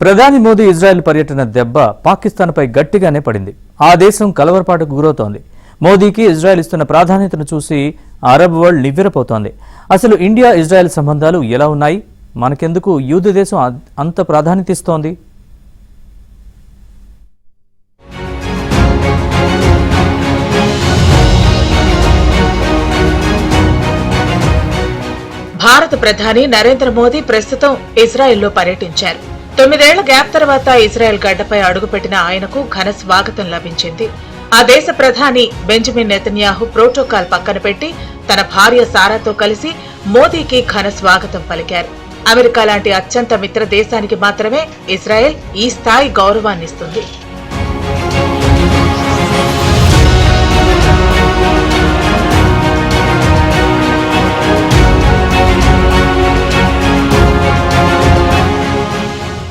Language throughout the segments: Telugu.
ప్రధాని మోదీ ఇజ్రాయెల్ పర్యటన దెబ్బ పాకిస్తాన్పై గట్టిగానే పడింది. ఆ దేశం కలవరపాటుకు గురవుతోంది. మోదీకి ఇజ్రాయెల్ ఇస్తున్న ప్రాధాన్యతను చూసి అరబ్ వరల్డ్ నివ్వెరపోతోంది. అసలు ఇండియా ఇజ్రాయెల్ సంబంధాలు ఎలా ఉన్నాయి? మనకెందుకు యూద దేశం అంత ప్రాధాన్యత ఇస్తోంది? భారత ప్రధాని నరేంద్ర మోదీ ప్రస్తుతం ఇజ్రాయెల్లో పర్యటించారు. 9 ఏళ్ల గ్యాప్ తర్వాత ఇజ్రాయెల్ గడ్డపై అడుగుపెట్టిన ఆయనకు ఘన స్వాగతం లభించింది. ఆ దేశ ప్రధాని బెంజమిన్ నెతన్యాహు ప్రోటోకాల్ పక్కన పెట్టి తన భార్య సారాతో కలిసి మోదీకి ఘన స్వాగతం పలికారు. అమెరికా లాంటి అత్యంత మిత్ర దేశానికి మాత్రమే ఇజ్రాయెల్ ఈ స్థాయి గౌరవాన్నిస్తుంది.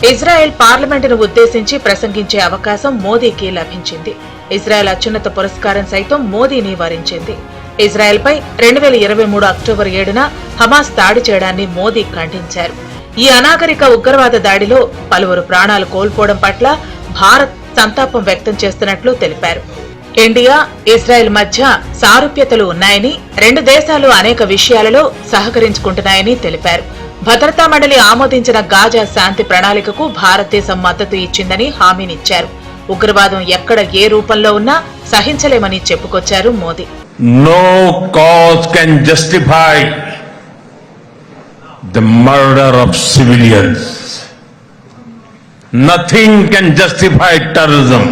ఇజ్రాయెల్ పార్లమెంటును ఉద్దేశించి ప్రసంగించే అవకాశం మోదీకి లభించింది. ఇజ్రాయెల్ అత్యున్నత పురస్కారం సైతం మోదీని వరించింది. ఇజ్రాయెల్పై 2023 అక్టోబర్ 7న హమాస్ దాడి చేయడాన్ని మోదీ ఖండించారు. ఈ అనాగరిక ఉగ్రవాద దాడిలో పలువురు ప్రాణాలు కోల్పోవడం పట్ల భారత్ సంతాపం వ్యక్తం చేస్తున్నట్లు తెలిపారు. ఇండియా, ఇజ్రాయెల్ మధ్య సారూప్యతలు ఉన్నాయని, రెండు దేశాలు అనేక విషయాలలో సహకరించుకుంటున్నాయని తెలిపారు. భద్రతా మండలి ఆమోదించిన గాజా శాంతి ప్రణాళికకు భారతదేశం మద్దతు ఇచ్చిందని హామీనిచ్చారు. ఉగ్రవాదం ఎక్కడ ఏ రూపంలో ఉన్నా సహించలేమని చెప్పుకొచ్చారు Modi. No cause can justify the murder of civilians. Nothing can justify terrorism.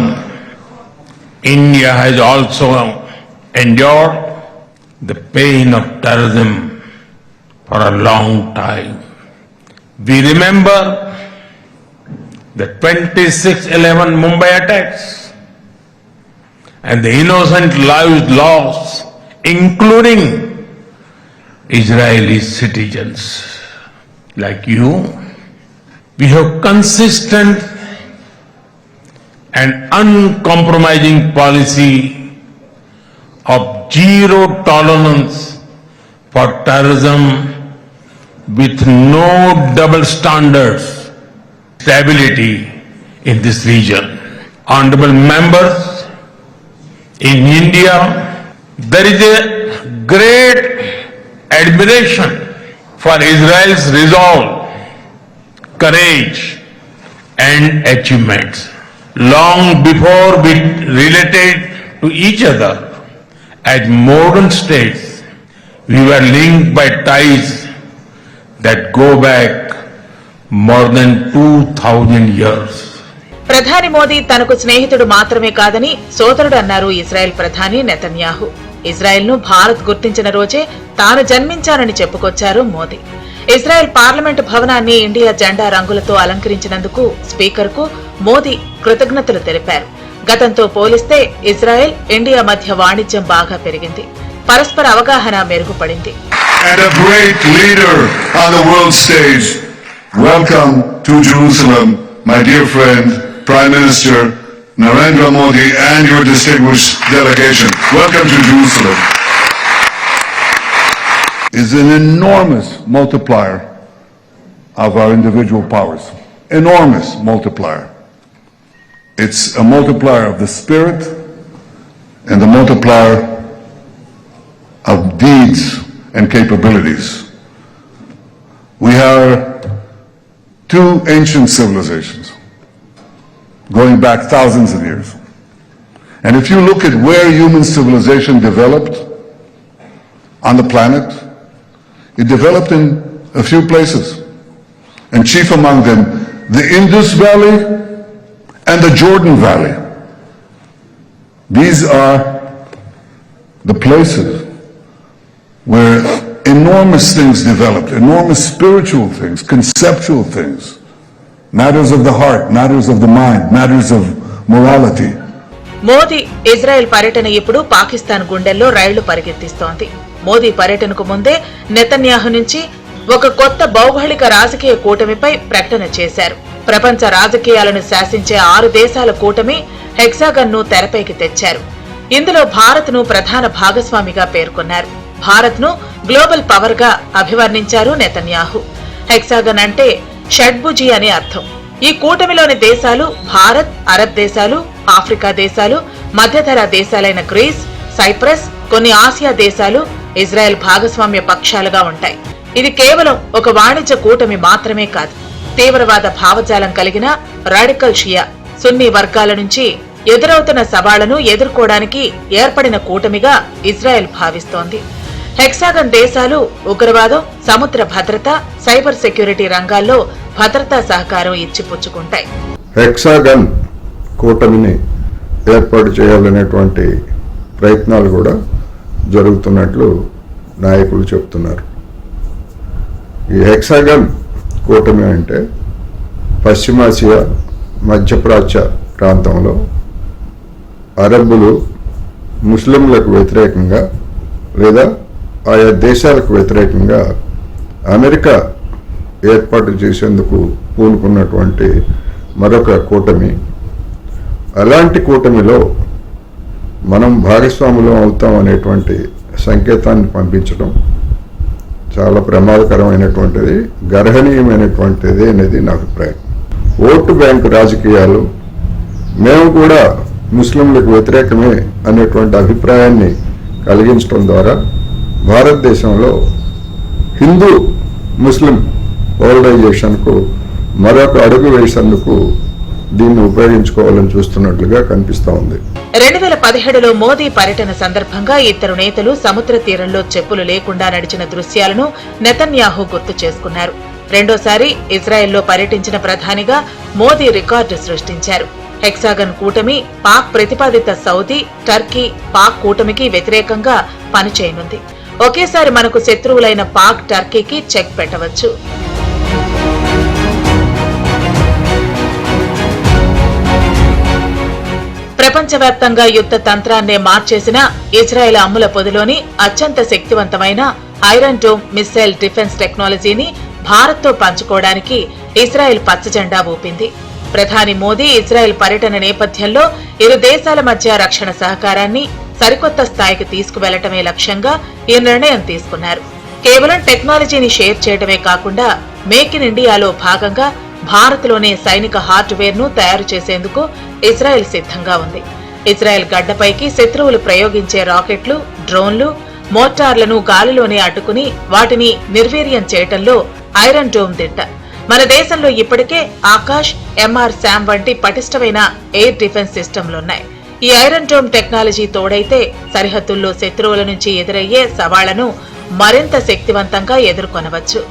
India has also endured the pain of terrorism for a long time. We remember the 26/11 Mumbai attacks and the innocent lives lost, including Israeli citizens like you. We have consistent and uncompromising policy of zero tolerance for terrorism with no double standards, stability in this region. Honorable members, in India, there is a great admiration for Israel's resolve, courage, and achievements. Long before we related to each other as modern states, we were linked by ties that go back more than 2,000 years. ప్రధాని మోదీ తనకు స్నేహితుడు మాత్రమే కాదని సోదరుడు అన్నారు ఇజ్రాయెల్ ప్రధాని నెతన్యాహు. ఇజ్రాయెల్ ను భారత్ గుర్తించిన రోజే తాను జన్మించానని చెప్పుకొచ్చారు మోదీ. ఇజ్రాయెల్ పార్లమెంటు భవనాన్ని ఇండియా జెండా రంగులతో అలంకరించినందుకు స్పీకర్ కు మోదీ కృతజ్ఞతలు తెలిపారు. గతంతో పోలిస్తే ఇజ్రాయెల్, ఇండియా మధ్య వాణిజ్యం బాగా పెరిగింది. పరస్పర అవగాహన మెరుగుపడింది. And a great leader on the world stage. Welcome to Jerusalem, my dear friend, Prime Minister Narendra Modi and your distinguished delegation. Welcome to Jerusalem. Is an enormous multiplier of our individual powers. Enormous multiplier. It's a multiplier of the spirit and the multiplier of deeds and capabilities. We are two ancient civilizations going back thousands of years. And if you look at where human civilization developed on the planet, it developed in a few places. And chief among them, the Indus Valley and the Jordan Valley. These are the places where enormous things developed, enormous spiritual things, conceptual things, matters of the heart, matters of the mind, matters of morality. Modi Israel పర్యటన ఇప్పుడు పాకిస్తాన్ గుండెల్లో రైళ్లు పరిగెత్తిస్తోంది. మోదీ పర్యటనకు ముందే నెతన్యాహు నుంచి ఒక కొత్త భౌగోళిక రాజకీయ కూటమిపై ప్రకటన చేశారు. ప్రపంచ రాజకీయాలను శాసించే 6 దేశాల కూటమి హెక్సాగన్ ను తెరపైకి తెచ్చారు. ఇందులో భారత్ ను ప్రధాన భాగస్వామిగా పేర్కొన్నారు. భారత్ ను గ్లోబల్ పవర్ గా అభివర్ణించారు నెతన్యాహు. హెక్సాగన్ అంటే షడ్భుజి అని అర్థం. ఈ కూటమిలోని దేశాలు భారత్, అరబ్ దేశాలు, ఆఫ్రికా దేశాలు, మధ్యధరా దేశాలైన గ్రీస్, సైప్రస్, కొన్ని ఆసియా దేశాలు ఇజ్రాయెల్ భాగస్వామ్య పక్షాలుగా ఉంటాయి. ఇది కేవలం ఒక వాణిజ్య కూటమి మాత్రమే కాదు. తీవ్రవాద భావజాలం కలిగిన రాడికల్ షియా, సున్నీ వర్గాల నుంచి ఎదురవుతున్న సవాళ్లను ఎదుర్కోవడానికి ఏర్పడిన కూటమిగా ఇజ్రాయెల్ భావిస్తోంది. హెక్సాగన్ దేశాలు ఉగ్రవాదం, సముద్ర భద్రత, సైబర్ సెక్యూరిటీ రంగాల్లో భద్రతా సహకారం ఇచ్చిపుచ్చుకుంటాయి. హెక్సాగన్ కూటమిని ఏర్పాటు చేయాలనేటువంటి ప్రయత్నాలు కూడా జరుగుతున్నట్లు నాయకులు చెప్తున్నారు. ఈ హెక్సాగన్ కూటమి అంటే పశ్చిమాసియా, మధ్యప్రాచ్య ప్రాంతంలో అరబ్బులు ముస్లింలకు వ్యతిరేకంగా లేదా ఆయా దేశాలకు వ్యతిరేకంగా అమెరికా ఏర్పాటు చేసేందుకు పూనుకున్నటువంటి మరొక కూటమి. అలాంటి కూటమిలో మనం భాగస్వాములం అవుతాం అనేటువంటి సంకేతాన్ని పంపించడం చాలా ప్రమాదకరమైనటువంటిది, గర్హనీయమైనటువంటిది అనేది నా అభిప్రాయం. ఓటు బ్యాంకు రాజకీయాలు, మేము కూడా ముస్లింలకు వ్యతిరేకమే అనేటువంటి అభిప్రాయాన్ని కలిగించడం ద్వారా భారతదేశంలో హిందూ ముస్లిం పోలరైజేషన్కు మరొక అడుగు వేసేందుకు దీన్ని ఉపయోగించుకోవాలని చూస్తున్నట్లుగా కనిపిస్తూ ఉంది. 2017లో మోదీ పర్యటన సందర్భంగా ఇద్దరు నేతలు సముద్ర తీరంలో చెప్పులు లేకుండా నడిచిన దృశ్యాలను నెతన్యాహు గుర్తు చేసుకున్నారు. రెండోసారి ఇజ్రాయెల్లో పర్యటించిన ప్రధానిగా మోదీ రికార్డు సృష్టించారు. హెక్సాగన్ కూటమి పాక్ ప్రతిపాదిత సౌదీ, టర్కీ, పాక్ కూటమికి వ్యతిరేకంగా పనిచేయనుంది. ఒకేసారి మనకు శత్రువులైన పాక్, టర్కీకి చెక్ పెట్టవచ్చు. ప్రపంచవ్యాప్తంగా యుద్ధ తంత్రాన్నే మార్చేసిన ఇజ్రాయెల్ అమ్ముల పొదిలోని అత్యంత శక్తివంతమైన ఐరన్ డోమ్ మిస్సైల్ డిఫెన్స్ టెక్నాలజీని భారత్తో పంచుకోవడానికి ఇజ్రాయెల్ పచ్చజెండా ఊపింది. ప్రధాని మోదీ ఇజ్రాయెల్ పర్యటన నేపథ్యంలో ఇరు దేశాల మధ్య రక్షణ సహకారాన్ని సరికొత్త స్థాయికి తీసుకువెళ్లటమే లక్ష్యంగా ఈ నిర్ణయం తీసుకున్నారు. కేవలం టెక్నాలజీని షేర్ చేయడమే కాకుండా మేక్ ఇన్ ఇండియాలో భాగంగా భారత్లోనే సైనిక హార్డ్వేర్ ను తయారు చేసేందుకు ఇజ్రాయెల్ సిద్ధంగా ఉంది. ఇజ్రాయెల్ గడ్డపైకి శత్రువులు ప్రయోగించే రాకెట్లు, డ్రోన్లు, మోటార్లను గాలిలోనే అడ్డుకుని వాటిని నిర్వీర్యం చేయటంలో ఐరన్ డోమ్ దిట్ట. మన దేశంలో ఇప్పటికే ఆకాష్, ఎంఆర్ శామ్ వంటి పటిష్టమైన ఎయిర్ డిఫెన్స్ సిస్టమ్లున్నాయి. ఈ ఐరన్ డోమ్ టెక్నాలజీ తోడైతే సరిహద్దుల్లో శత్రువుల నుంచి ఎదురయ్యే సవాళ్లను మరింత శక్తివంతంగా ఎదుర్కొనవచ్చు.